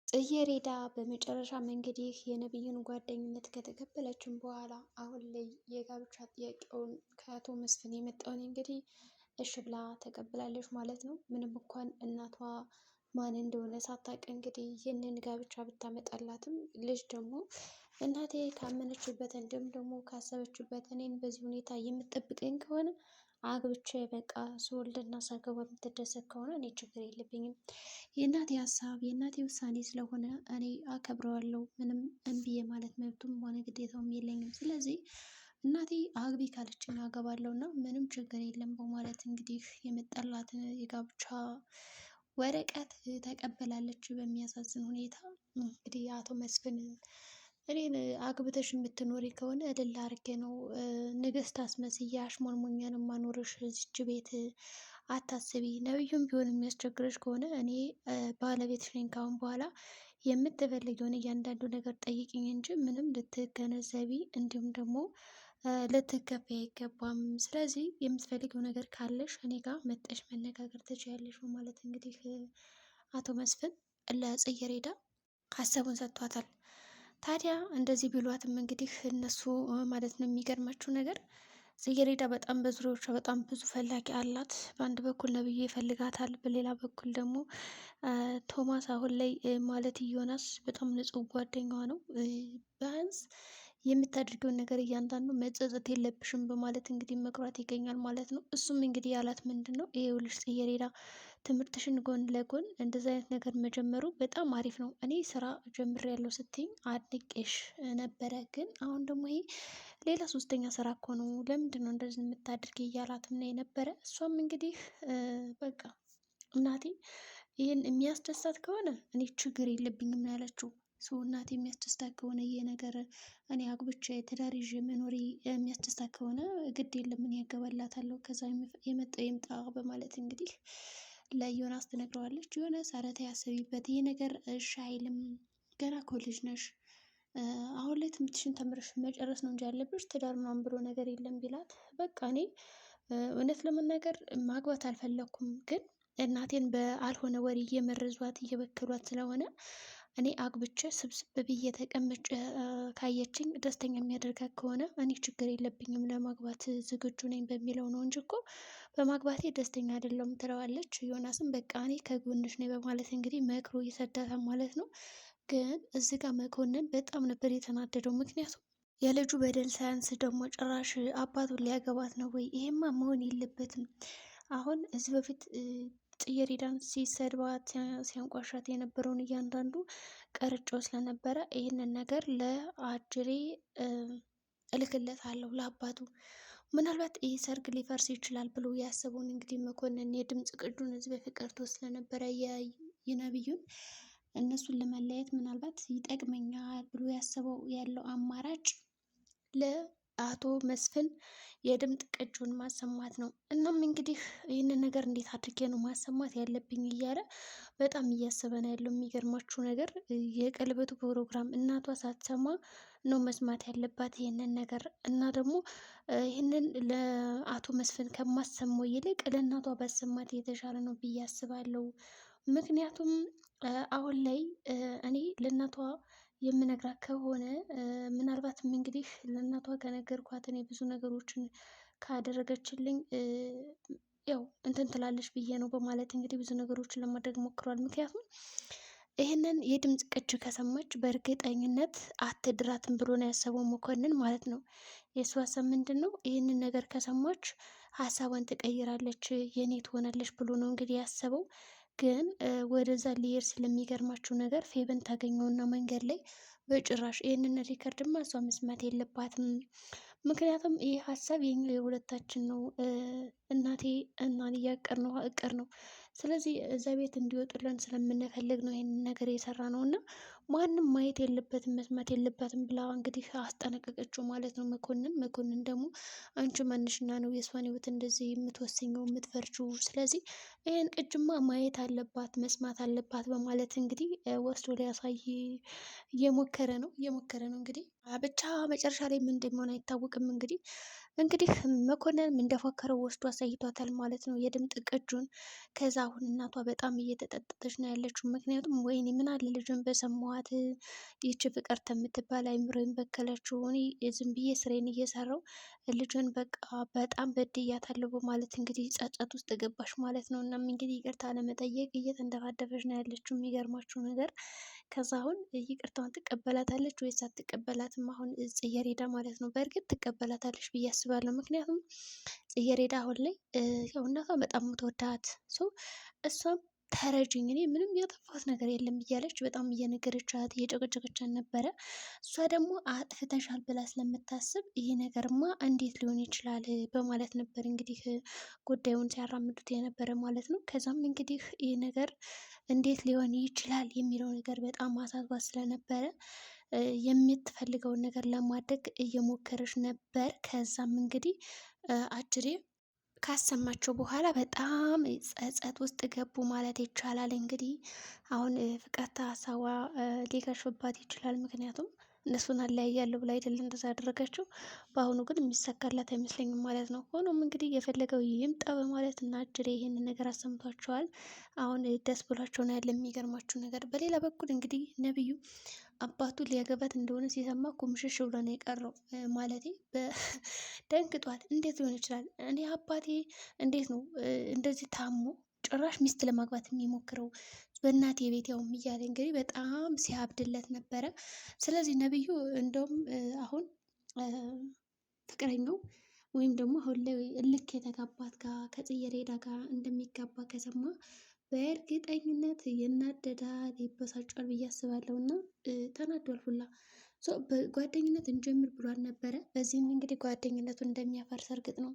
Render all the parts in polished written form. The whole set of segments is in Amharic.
ጽጌረዳ በመጨረሻም እንግዲህ የነብዩን ጓደኝነት ከተቀበለችም በኋላ አሁን ላይ የጋብቻ ጥያቄውን ከአቶ መስፍን የመጣውን እንግዲህ እሺ ብላ ተቀብላለች ማለት ነው። ምንም እንኳን እናቷ ማን እንደሆነ ሳታውቅ እንግዲህ ይህንን ጋብቻ ብታመጣላትም ልጅ ደግሞ እናቴ ካመነችበት እንዲሁም ደግሞ ካሰበችበት እኔን በዚህ ሁኔታ የምትጠብቀኝ ከሆነ አግብቼ በቃ ስወልድና ሳገባ የምትደሰት ከሆነ እኔ ችግር የለብኝም። የእናቴ ሀሳብ የእናቴ ውሳኔ ስለሆነ እኔ አከብረዋለሁ። ምንም እምቢ የማለት መብቱም ሆነ ግዴታውም የለኝም። ስለዚህ እናቴ አግቢ ካለችኝ አገባለሁ እና ምንም ችግር የለም በማለት እንግዲህ የመጣላትን የጋብቻ ወረቀት ተቀበላለች። በሚያሳዝን ሁኔታ እንግዲህ አቶ መስፍን እኔን አግብተሽ የምትኖሪ ከሆነ እልል አድርጌ ነው ንግስት አስመስዬ አሽሞንሞኛን ማኖርሽ እዚች ቤት አታስቢ። ነብዩም ቢሆን የሚያስቸግረሽ ከሆነ እኔ ባለቤትሽ ነኝ። ካሁን በኋላ የምትፈልጊውን እያንዳንዱ ነገር ጠይቅኝ እንጂ ምንም ልትገነዘቢ እንዲሁም ደግሞ ልትከፊ አይገባም። ስለዚህ የምትፈልጊው ነገር ካለሽ እኔ ጋር መጠሽ መነጋገር ትችያለሽ ማለት እንግዲህ አቶ መስፍን ለጽጌረዳ ሀሳቡን ሰጥቷታል። ታዲያ እንደዚህ ቢሏትም እንግዲህ እነሱ ማለት ነው የሚገርማችሁ ነገር ጽጌረዳ በጣም በዙሪያዎቿ በጣም ብዙ ፈላጊ አላት። በአንድ በኩል ነብዩ ይፈልጋታል፣ በሌላ በኩል ደግሞ ቶማስ አሁን ላይ ማለት ዮናስ በጣም ንጹህ ጓደኛዋ ነው። ቢያንስ የምታደርገውን ነገር እያንዳንዱ መጸጸት የለብሽም በማለት እንግዲህ መክሯት ይገኛል ማለት ነው። እሱም እንግዲህ ያላት ምንድን ነው ይኸውልሽ ጽጌረዳ ትምህርትሽን ጎን ለጎን እንደዚህ አይነት ነገር መጀመሩ በጣም አሪፍ ነው። እኔ ስራ ጀምሬያለሁ ስትይኝ አድንቄሽ ነበረ፣ ግን አሁን ደግሞ ይሄ ሌላ ሶስተኛ ስራ እኮ ነው። ለምንድን ነው እንደዚህ የምታደርጊ እያላትም ነው የነበረ። እሷም እንግዲህ በቃ እናቴ ይህን የሚያስደስታት ከሆነ እኔ ችግር የለብኝም ነው ያለችው። ሰው እናቴ የሚያስደስታት ከሆነ ይሄ ነገር እኔ አግብቼ ትዳር ይዤ መኖሬ የሚያስደስታት ከሆነ ግድ የለም እኔ ያገባላታለሁ፣ ከዛ የመጣው ይምጣ በማለት እንግዲህ ለዮናስ ትነግረዋለች። ዮናስ ኧረ ተይ አስቢበት፣ ይሄ ነገር እሺ አይልም፣ ገና እኮ ልጅ ነሽ፣ አሁን ላይ ትምህርትሽን ተምረሽ መጨረስ ነው እንጂ ያለብሽ ትዳር ምናምን ብሎ ነገር የለም ቢላት፣ በቃ እኔ እውነት ለመናገር ማግባት አልፈለኩም፣ ግን እናቴን በአልሆነ ወሬ እየመረዟት እየበከሏት ስለሆነ እኔ አግብቼ ስብስብ ብዬ ተቀምጬ ካየችኝ ደስተኛ የሚያደርጋት ከሆነ እኔ ችግር የለብኝም ለማግባት ዝግጁ ነኝ በሚለው ነው እንጂ እኮ በማግባቴ ደስተኛ አይደለሁም ትለዋለች። ዮናስም በቃ እኔ ከጎንሽ ነኝ በማለት እንግዲህ መክሮ ይሰዳታል ማለት ነው። ግን እዚህ ጋር መኮንን በጣም ነበር የተናደደው። ምክንያቱም የልጁ በደል ሳያንስ ደግሞ ጭራሽ አባቱን ሊያገባት ነው ወይ? ይሄማ መሆን የለበትም። አሁን እዚህ በፊት ጽጌረዳን ሲሰድባት ሲያንቋሻት የነበረውን እያንዳንዱ ቀርጬው ስለነበረ ይህንን ነገር ለአጅሬ እልክለታለሁ ለአባቱ። ምናልባት ይህ ሰርግ ሊፈርስ ይችላል ብሎ ያሰበውን እንግዲህ መኮንን የድምፅ ቅዱን እዚህ በፊት ቀርቶ ስለነበረ የነብዩን እነሱን ለመለየት ምናልባት ይጠቅመኛል ብሎ ያሰበው ያለው አማራጭ ለአቶ መስፍን የድምፅ ቅጁን ማሰማት ነው። እናም እንግዲህ ይህንን ነገር እንዴት አድርጌ ነው ማሰማት ያለብኝ እያለ በጣም እያሰበ ነው ያለው። የሚገርማችሁ ነገር የቀለበቱ ፕሮግራም እናቷ ሳትሰማ ነው መስማት ያለባት ይህንን ነገር እና ደግሞ ይህንን ለአቶ መስፍን ከማሰማው ይልቅ ለእናቷ ባሰማት የተሻለ ነው ብዬ አስባለሁ። ምክንያቱም አሁን ላይ እኔ ለእናቷ የምነግራት ከሆነ ምናልባትም እንግዲህ ለእናቷ ከነገርኳት እኔ ብዙ ነገሮችን ካደረገችልኝ ያው እንትን ትላለች ብዬ ነው በማለት እንግዲህ ብዙ ነገሮችን ለማድረግ ሞክሯል። ምክንያቱም ይህንን የድምፅ ቅጅ ከሰማች በእርግጠኝነት አትድራትም ብሎ ነው ያሰበው መኮንን ማለት ነው። የእሱ ሀሳብ ምንድን ነው? ይህንን ነገር ከሰማች ሀሳቧን ትቀይራለች፣ የኔ ትሆናለች ብሎ ነው እንግዲህ ያሰበው። ግን ወደዛ ሊሄድ ስለሚገርማችሁ ነገር ፌበን ታገኘውና መንገድ ላይ በጭራሽ ይህንን ሪከርድማ እሷ መስማት የለባትም። ምክንያቱም ይህ ሀሳብ የኛ የሁለታችን ነው፣ እናቴ እናን እያቀርነው እቅር ነው። ስለዚህ እዛ ቤት እንዲወጡልን ስለምንፈልግ ነው ይህንን ነገር የሰራ ነው እና ማንም ማየት የለበትም መስማት የለባትም ብላ እንግዲህ አስጠነቀቀችው ማለት ነው መኮንን ደግሞ አንቺ ማንሽና ነው የእሷን ህይወት እንደዚህ የምትወስኘው የምትፈርጂው? ስለዚህ ይህን ቅጅማ ማየት አለባት መስማት አለባት በማለት እንግዲህ ወስዶ ሊያሳይ እየሞከረ ነው እንግዲህ ብቻ መጨረሻ ላይ ምን እንደሚሆን አይታወቅም። እንግዲህ መኮንን እንደፎከረው ወስዶ አሳይቷታል ማለት ነው የድምፅ ቅጁን። ከዛ አሁን እናቷ በጣም እየተጠጠተች ነው ያለችው። ምክንያቱም ወይኔ ምን አለ ልጅን በሰማዋት፣ ይቺ ፍቅር የምትባል አይምሮዬን በከለችው። እኔ ዝም ብዬ ስሬን እየሰራው ልጅን በቃ በጣም በድያታለሁ በማለት እንግዲህ ጸጸት ውስጥ ገባሽ ማለት ነው። እናም እንግዲህ ይቅርታ ለመጠየቅ እየተንደፋደፈች ነው ያለችው። የሚገርማችሁ ነገር ከዛ አሁን ይቅርታዋን ትቀበላታለች ወይስ አትቀበላትም? አሁን ጽጌረዳ ማለት ነው። በእርግጥ ትቀበላታለች ብዬ አስባለሁ። ምክንያቱም ጽጌረዳ አሁን ላይ ያው እናቷ በጣም የምትወዳት ሰው፣ እሷም ተረጅኝ እኔ ምንም ያጠፋት ነገር የለም እያለች በጣም እየነገረቻት እየጨቀጨቀቻት ነበረ። እሷ ደግሞ አጥፍተሻል ብላ ስለምታስብ ይሄ ነገርማ እንዴት ሊሆን ይችላል በማለት ነበር እንግዲህ ጉዳዩን ሲያራምዱት የነበረ ማለት ነው። ከዛም እንግዲህ ይህ ነገር እንዴት ሊሆን ይችላል የሚለው ነገር በጣም አሳስባት ስለነበረ የምትፈልገውን ነገር ለማድረግ እየሞከረች ነበር። ከዛም እንግዲህ አጅሬ ካሰማቸው በኋላ በጣም ጸጸት ውስጥ ገቡ ማለት ይቻላል። እንግዲህ አሁን ፍቅርተ ሀሳቧ ሊከሽፍባት ይችላል። ምክንያቱም እነሱን አለያያለሁ ብላ አይደለም እንደዛ ያደረገችው። በአሁኑ ግን የሚሳካላት አይመስለኝም ማለት ነው። ሆኖም እንግዲህ የፈለገው ይምጣ በማለት እና አጅሬ ይህንን ነገር አሰምቷቸዋል። አሁን ደስ ብሏቸው ነው ያለ። የሚገርማችሁ ነገር በሌላ በኩል እንግዲህ ነብዩ አባቱ ሊያገባት እንደሆነ ሲሰማ ኩምሽሽ ብሎ ነው የቀረው። ማለቴ ደንግጧል። እንዴት ሊሆን ይችላል? እኔ አባቴ እንዴት ነው እንደዚህ ታሞ ጭራሽ ሚስት ለማግባት የሚሞክረው በእናቴ ቤት ያውም እያለ እንግዲህ በጣም ሲያብድለት ነበረ። ስለዚህ ነብዩ እንደውም አሁን ፍቅረኛው ወይም ደግሞ አሁን ላይ እልክ የተጋባት ጋር ከጽጌረዳ ጋር እንደሚጋባ ከሰማ በእርግጠኝነት ይናደዳል፣ ይበሳጫል ብዬ አስባለሁ። እና ተናዷል ሁላ። ጓደኝነት እንጀምር ብሏል ነበረ። በዚህም እንግዲህ ጓደኝነቱ እንደሚያፈርስ እርግጥ ነው።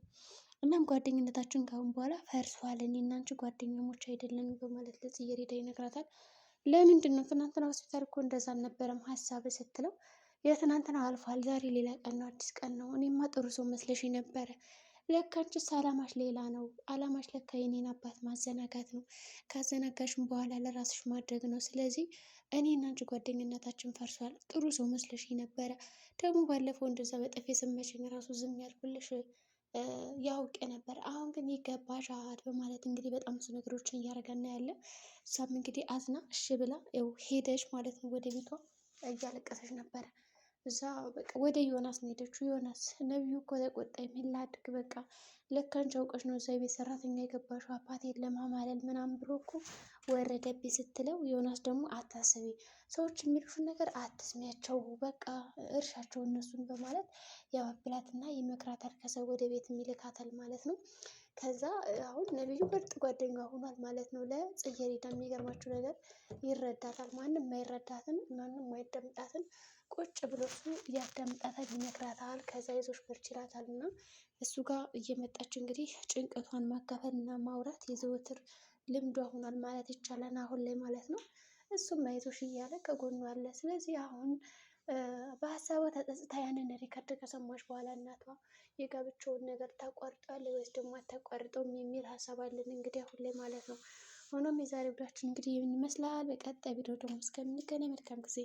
እናም ጓደኝነታችን ካሁን በኋላ ፈርሷል፣ እኔና አንቺ ጓደኛሞች አይደለም በማለት ለጽጌረዳ ይነግራታል። ለምንድን ነው? ትናንትና ሆስፒታል እኮ እንደዛ አልነበረም ሀሳብ ስትለው፣ የትናንትና አልፏል፣ ዛሬ ሌላ ቀን ነው፣ አዲስ ቀን ነው። እኔማ ጥሩ ሰው መስለሽ ነበረ። ለካ አንቺስ አላማሽ ሌላ ነው። አላማሽ ለካ የኔን አባት ማዘናጋት ነው። ካዘናጋሽም በኋላ ለራስሽ ማድረግ ነው። ስለዚህ እኔና አንቺ ጓደኝነታችን ፈርሷል። ጥሩ ሰው መስለሽ ነበረ። ደግሞ ባለፈው እንደዛ በጥፊ ስመችኝ ራሱ ዝም ያልኩልሽ ያውቅ ነበር። አሁን ግን ይገባሻል በማለት እንግዲህ በጣም ብዙ ነገሮችን እያደረገና ያለ። እሷም እንግዲህ አዝና እሺ ብላ ያው ሄደች ማለት ነው። ወደ ቤቷ እያለቀሰች ነበረ። እዛ በቃ ወደ ዮናስ ነው ሄደችው። ዮናስ ነብዩ እኮ ተቆጣኝ፣ ምን ላድርግ በቃ ልክ አንቺ አውቀሽ ነው እዛ የቤት ሰራተኛ የገባሽው አባቴን ለማማለል ምናምን ብሎ እኮ ወረደብኝ ስትለው፣ ዮናስ ደግሞ አታስቢ፣ ሰዎች የሚሉሽን ነገር አትስሚያቸው፣ በቃ እርሻቸው እነሱን በማለት ያባብላትና ይመክራታል። ከሰው ወደ ቤት የሚልካታል ማለት ነው። ከዛ አሁን ነብዩ ምርጥ ጓደኛ ሆኗል ማለት ነው ለጽጌረዳ። የሚገርማችሁ ነገር ይረዳታል። ማንም አይረዳትም፣ ማንም አይደምጣትም። ቁጭ ብሎ እሱ ያዳምጣታል፣ ይመክራታል። ከዛ ይዞሽ በርቺ ይላታል። እና እሱ ጋር እየመጣች እንግዲህ ጭንቀቷን ማካፈል እና ማውራት የዘወትር ልምዷ ሆኗል ማለት ይቻላል አሁን ላይ ማለት ነው። እሱም አይዞሽ እያለ ከጎኗ አለ። ስለዚህ አሁን በሀሳቧ ተጸጽታ ያንን ሪከርድ ከሰማች በኋላ እናቷ የጋብቻውን ነገር ታቋርጧል ወይስ ደግሞ አታቋርጠውም የሚል ሀሳብ አለን እንግዲህ አሁን ላይ ማለት ነው። ሆኖም የዛሬ ቪዲዮአችን እንግዲህ ይህን ይመስላል። በቀጣይ ቪዲዮ ደግሞ እስከምንገናኝ መልካም ጊዜ